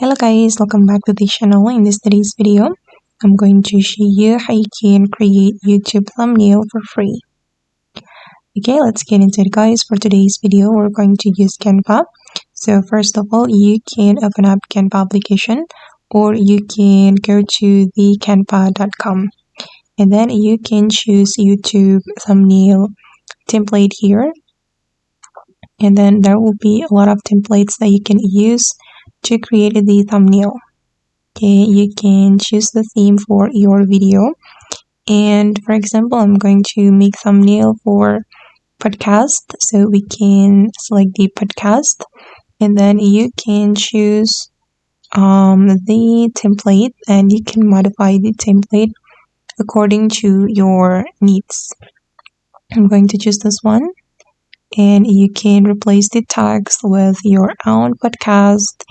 Hello guys, welcome back to the channel. In today's video, I'm going to show you how you can create YouTube thumbnail for free. Okay, let's get into it guys. For today's video, we're going to use Canva. So first of all, you can open up Canva application or you can go to the canva.com and then you can choose YouTube thumbnail template here. And then there will be a lot of templates that you can use to create the thumbnail. Okay, you can choose the theme for your video. And for example, I'm going to make thumbnail for podcast. So we can select the podcast and then you can choose the template and you can modify the template according to your needs. I'm going to choose this one. And you can replace the tags with your own podcast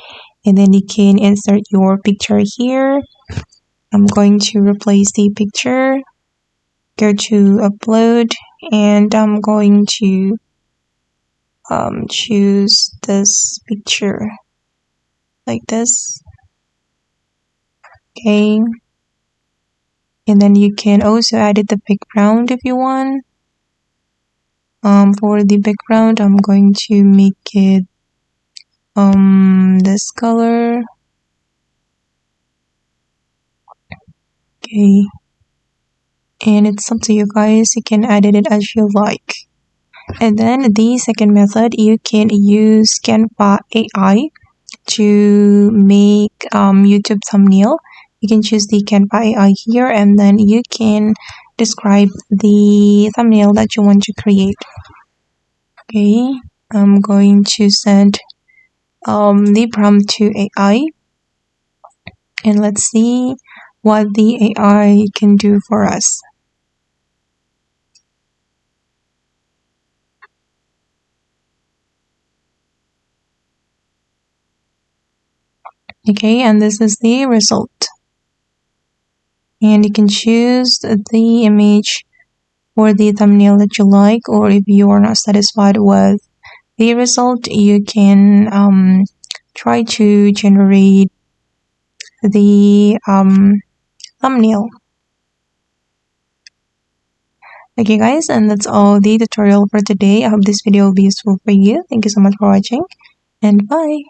and then you can insert your picture here. I'm going to replace the picture, go to upload, and I'm going to choose this picture like this. Okay, and then you can also edit the background if you want. For the background, I'm going to make it this color. Okay, and it's up to you guys, you can edit it as you like. And then the second method, you can use Canva AI to make YouTube thumbnail. You can choose the Canva AI here and then you can describe the thumbnail that you want to create. Okay, I'm going to send the prompt to AI and let's see what the AI can do for us. Okay, and this is the result. And you can choose the image or the thumbnail that you like, or if you are not satisfied with the result, you can try to generate the thumbnail. Okay guys, and that's all the tutorial for today. I hope this video will be useful for you. Thank you so much for watching and bye.